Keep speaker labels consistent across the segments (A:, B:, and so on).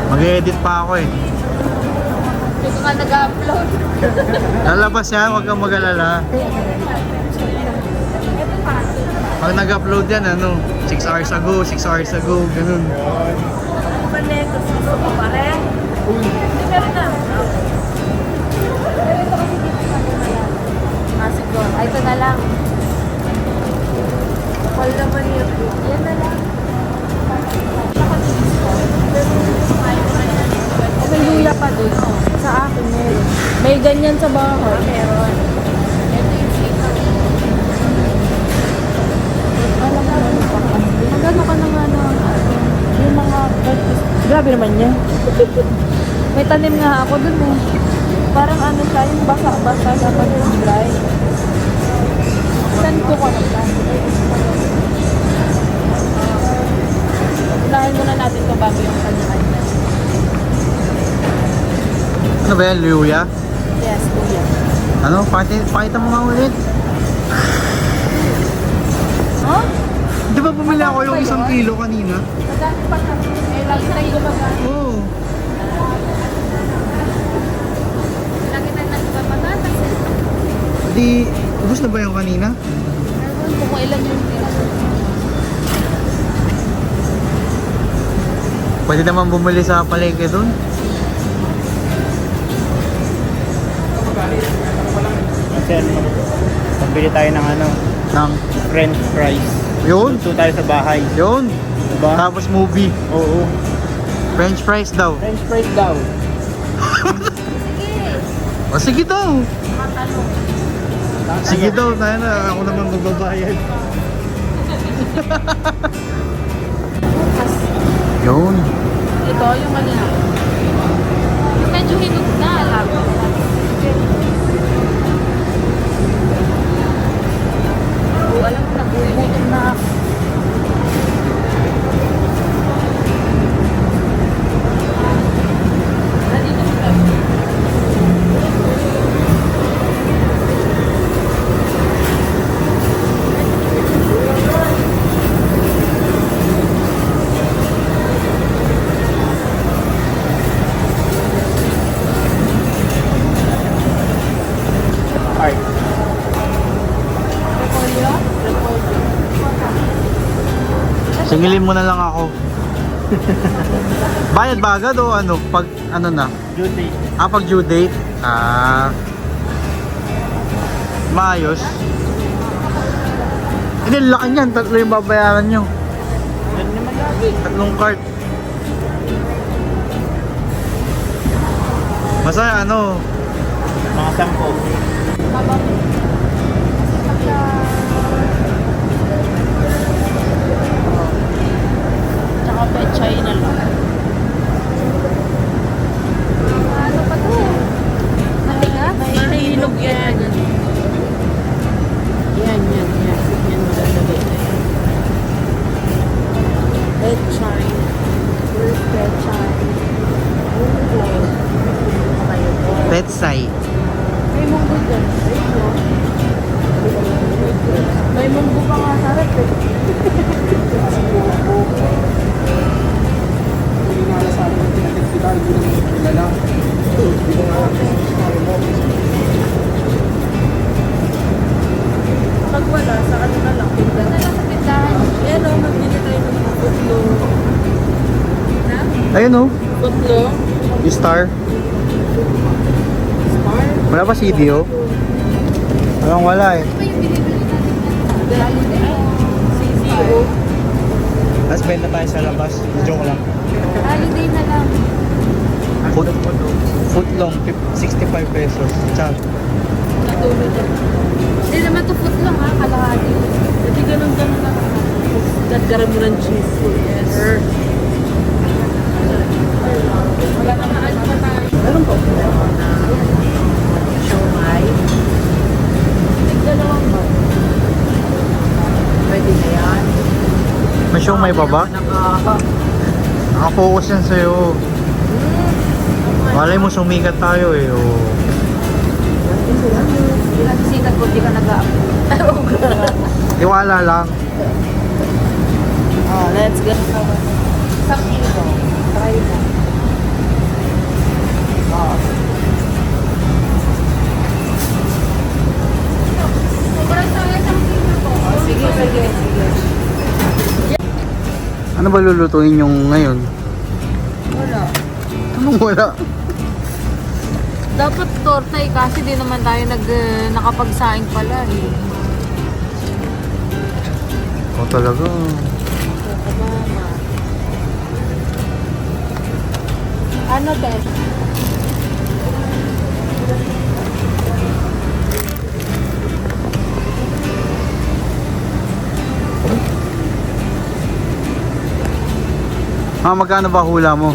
A: Mag-edit pa ako eh.
B: Hindi ko nga nag-upload.
A: Lalabas yan, huwag kang mag-alala. Pag nag-upload yan, ano, 6 hours ago, 6 hours ago, ganun.
B: Ano ba neto? Gusto ko pa rin? Hindi meron na. Pero ito kasi dito sa akin na lang. Siguro. Ay, ito na lang. Call naman yun. Yan na lang. May lula pa doon. Sa akin meron. May ganyan sa bahay. Meron. Ito yung sitaw. Alam mo, magano ka na nga na yung mga grabe naman niya. May tanim nga ako dun eh. Parang ano siya, yung basa-basa dapat yung dry. Saan ko ko na plan? Unahin muna natin ito bago yung kanya-kanya.
A: Ano ba yan, luya?
B: Yes, kuya.
A: Ano, pakita mo nga ulit.
B: Huh?
A: Di ba bumili ako yung 1 kilo kanina?
B: Madami pa na. Eh, lagi tayo gumagamit.
A: Oo.
B: Lagi tayo nagpapatatas eh.
A: Di, ubos na ba yung kanina?
B: Meron kung ilan yung
A: Pwede naman bumili sa palengke doon.
C: Kasi pambili tayo ng ano,
A: Nang,
C: french fries.
A: yun,
C: Luto tayo sa bahay.
A: yun.
C: Diba?
A: Tapos movie.
C: Oo.
A: French fries daw.
C: French fries daw.
A: O sige daw.
B: matanong.
A: Sige daw, tayo na. Ako naman magbabayad.
B: Bukas.
A: Yun.
B: Ito yung malinaw. Yung medyo hinog na alam. Oo, alam ko, nagugutom na ako. Nandito mo lang.
C: Alright.
B: Repolyo? Repolyo.
A: Singilin mo na lang ako. Bayad ba agad o ano? Pag ano na?
C: Due date.
A: Pag due date? Maayos. Hindi, laki niyan. 3 yung babayaran nyo.
C: Yan naman lagi.
A: 3 cart. Masaya ano?
C: Mga 10.
B: Mabang. Pagka... Tsaka pechay na lang. Ano pa to? Naligas? Nahihinog yan. Yan. Yan malalagay na yan. Pechay. Where's pechay?
A: Petsay.
B: May munggo dyan. May munggo pa nga sa rep eh.
C: Hindi nga sa akin yung pinagkita, hindi naman kilala. Hindi ko nga
B: Pag wala, sa ano na lang. Pinta na lang sa pintahan. Yan o, magbili tayo ng mga putlo. Na?
A: Ayun o.
B: Putlo?
A: Yung star.
B: Star?
A: Wala pa CDO? Walang wala eh.
B: Ano ba yung binibili natin? CCO.
A: Tapos benta tayo sa labas. Joke lang.
B: Holiday na lang.
A: Footlong, 65 pesos. Tsaka.
B: Natulog dyan. Hindi naman to footlong ha, kalahati. Hindi ganun-ganun lang. Dadgaran mo ng cheese. Yes. Wala na maal pa tayo.
C: Meron po.
B: Siomay. Tig-dalawang ba? Pwede na yan.
A: May siomay pa ba? Nakafocus yan sa'yo. Malay mo sumikat tayo eh. Oh.
B: Hindi natin sikat ko, di ka nag-a-upload.
A: Tiwala lang.
B: Oh, let's go. Isang kilo. Try mo. Oh. Sobrang tayo isang kilo po. Oh, sige.
A: Ano ba lulutuin yung ngayon?
B: Wala.
A: Anong wala?
B: Dapat torta eh, kasi di naman tayo nakapagsaing pala eh.
A: O talaga.
B: Ano, Tess?
A: Magkano ba hula mo?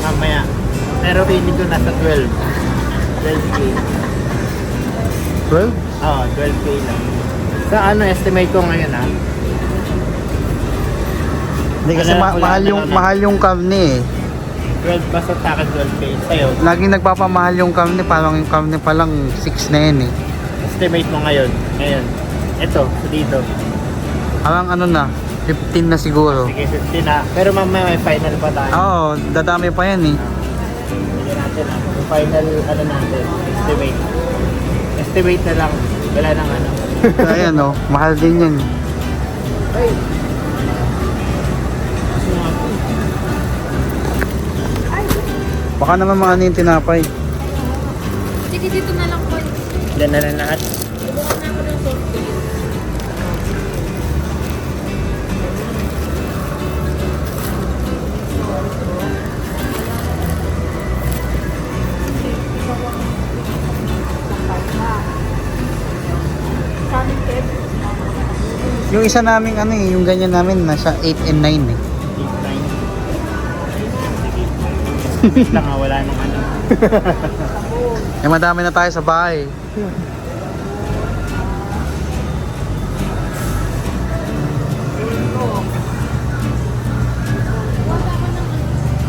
C: Mamaya. Pero feeling ko nasa 12. 12K.
A: 12?
C: Oo, 12K lang. Sa ano, estimate ko ngayon ha?
A: Hindi kasi
C: Wala, wala, wala.
A: mahal yung karne eh.
C: 12 basta sa akin 12K. Sa'yo,
A: Laging nagpapamahal yung karne, parang yung karne pa lang 6 na yan eh.
C: estimate mo ngayon. Ngayon. Ito, dito.
A: Parang ano na, 15 na siguro.
C: Sige, 15 na. Pero mamaya may final pa tayo.
A: Oo, dadami pa yan eh.
C: Sige natin ha. Yung final, ano natin, estimate. Estimate na lang. Wala nang ano.
A: Ayan oh, mahal din yan.
C: Ay!
A: Baka naman mga ano yung tinapay.
B: Sige, dito na lang po.
C: Ilan na lang lahat.
B: Bukan na ako ng torta.
A: Yung isa naming ano eh, yung ganyan namin nasa 8 and 9 eh.
C: 8, 9. Sige. Wait lang ha, wala nang ano.
A: Eh madami na tayo sa bahay.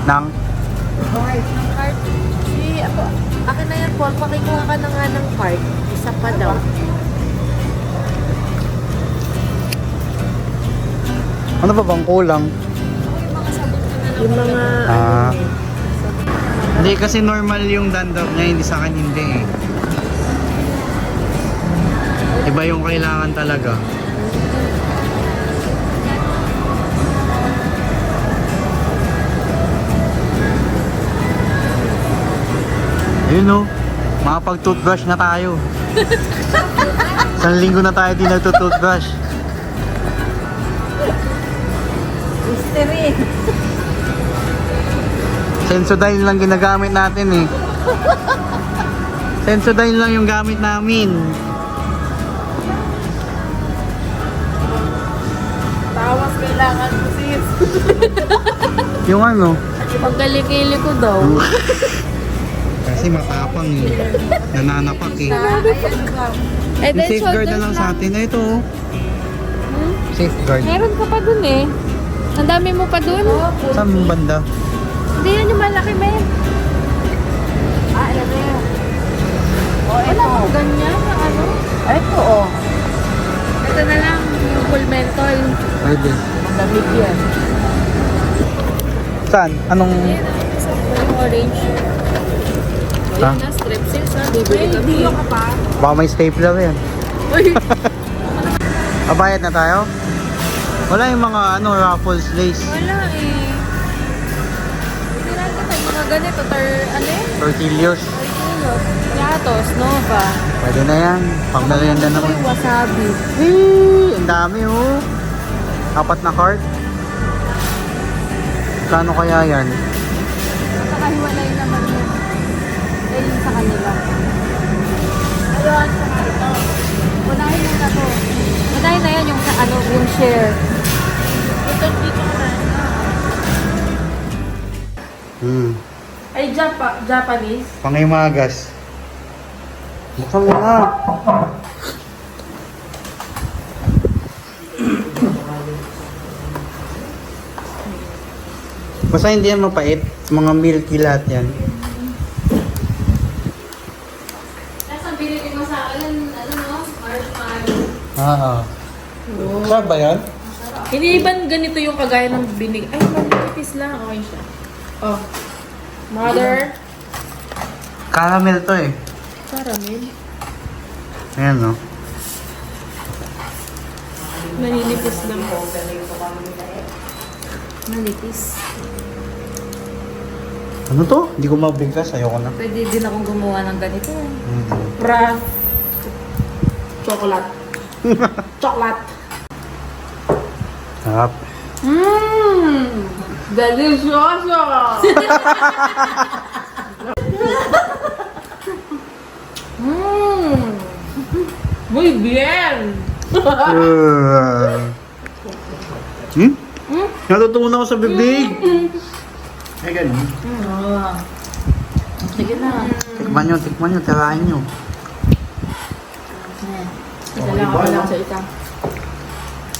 A: Nang?
B: Ng card. Si, ako, akin na yan, Paul. Pakikuha ka na nga ng card. Isa pa daw.
A: Ano ba bang kulang?
B: Yung mga...
A: Ah. Hindi kasi normal yung dandruff niya, hindi sa akin hindi eh. Iba yung kailangan talaga. Ayun o, makapag-toothbrush na tayo. Isang linggo na tayo di nagtutoothbrush.
B: Mystery.
A: Sensodyne lang ginagamit natin eh. Sensodyne lang yung gamit namin.
B: Tawas kailangan mo, sis.
A: Yung ano,
B: Pagkalikili ko daw.
A: kasi matapang eh. Nananapak eh.
B: Eh,
A: Yung safeguard na lang sa atin. Eh, ito oh. Safeguard.
B: Meron ka pa dun eh. Ang dami mo pa dun.
A: Saan banda?
B: Hindi yan yung malaki, men. Alam mo yun. Wala kang ganyan na ano? Ito, oh. Ito na lang, yung full menthol.
A: Pwede.
B: Damit yan.
A: Saan? Anong...
B: Yung orange.
A: Ha?
B: Ayun na, strepsils ha. Bibili kami. Ka pa.
A: Baka may stapler yan.
B: Uy!
A: Abayad na tayo? Wala yung mga ano, Ruffles lace.
B: Wala eh. Hindi lang kita yung mga ganito. Ano eh?
A: Tortillos.
B: Yatos, Nova.
A: Pwede na yan. Pang merienda
B: Ito
A: naman.
B: yung wasabi.
A: Eh, ang dami oh. 4 na cart. Kano kaya yan?
B: Nakahiwalay naman yun. Dahil sa kanila. Ayun, saka ito. Unahin mo na to. Unahin na yan yung sa ano, yung share. Ito dito na. Ay, Japanese.
A: Pangimagas. Buksan mo na. Basta hindi yan mapait. Mga milky lahat yan.
B: Tapos ang binili mo sa akin, ano no? Marshmallow.
A: Oo. Sarap ba yan?
B: Hindi ba ganito yung kagaya ng binig? Ay, manipis lang. Okay siya. Oh. Mother.
A: Caramel to eh.
B: Caramel.
A: Ayan no.
B: Maninipis lang. Manipis.
A: Ano to? Hindi ko mabigkas. Ayoko na.
B: Pwede din akong gumawa ng ganito.
A: Mm.
B: Chocolate. Chocolate.
A: Sarap.
B: Delicioso! Muy bien!
A: Natutunan ako sa bibig. Ay, ganun.
B: Sige na.
A: Tikman nyo, tirahin nyo.
B: Isa lang ako lang sa isa.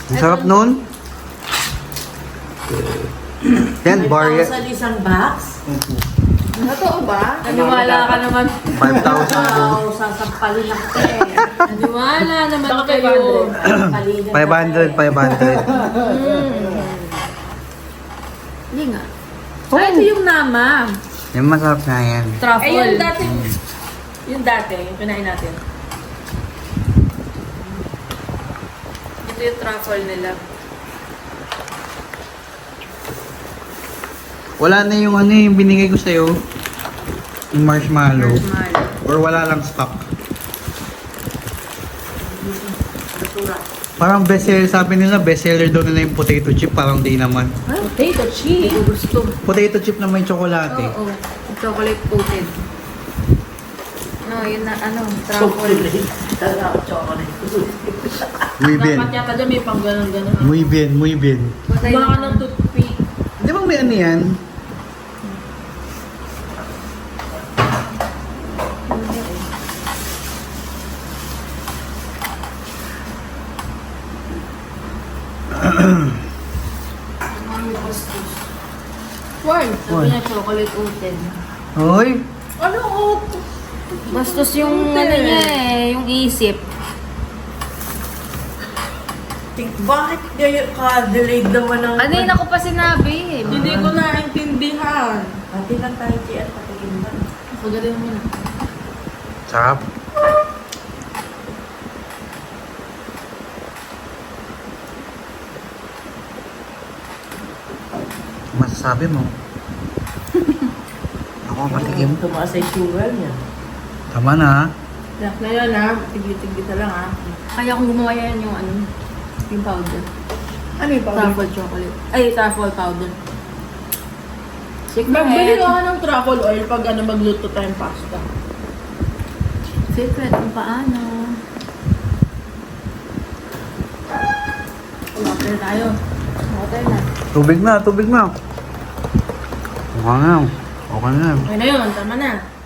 A: Ang sarap nun. Yan, bar yan.
D: isang box?
B: Totoo ba? Naniwala ka naman.
A: 5,000
D: Wow, sasampalin ako eh.
B: Naniwala naman
D: Baka
B: kayo.
D: 500.
A: 500.
B: Hindi nga. Ah, ito yung nama.
A: Yan, masarap na yan.
B: Truffle.
D: Eh, yung dati, yung kinain natin.
B: Ito yung truffle nila.
A: Wala na yung ano yung binigay ko sa'yo. Yung marshmallow.
B: Marshmallow.
A: Or wala lang stock. Parang bestseller, sabi nila bestseller daw nila yung potato chip. Parang di naman.
D: Potato chip.
B: Hindi ko gusto.
A: Potato chip na may tsokolate.
B: Oo. Chocolate coated. No, yun na ano, truffle.
A: Muy bien.
D: Dapat yata dyan may pang ganun-ganun.
A: Muy bien, muy bien.
B: Patay
D: Baka
B: na.
D: ng toothpick.
A: Di ba may ano yan?
B: Why? Sabi niya chocolate coated.
A: Hoy!
D: Ano? Oh,
B: Bastos yung ano niya eh, yung isip.
D: bakit ka-delayed naman ang...
B: Ano yun ako pa sinabi eh.
D: Hindi ko naintindihan. Pati lang tayo siya at patingin ba?
B: Pagaling mo na.
A: Sarap. Masasabi mo? Ako matikim.
D: Tumaas ay sugar niya.
A: Tama na ha?
D: Ngayon ha, tigil-tigil na lang ha.
B: Kaya kung gumawa yan yung ano, yung powder.
D: Ano yung powder?
B: Truffle chocolate. Ay, truffle powder. Secret.
D: Magbili ka ng truffle oil pag ano magluto tayong pasta.
B: Secret kung paano. Water tayo. Water na.
A: Tubig na, tubig na. Okay na. Okay na.
D: Okay na yun, tama na.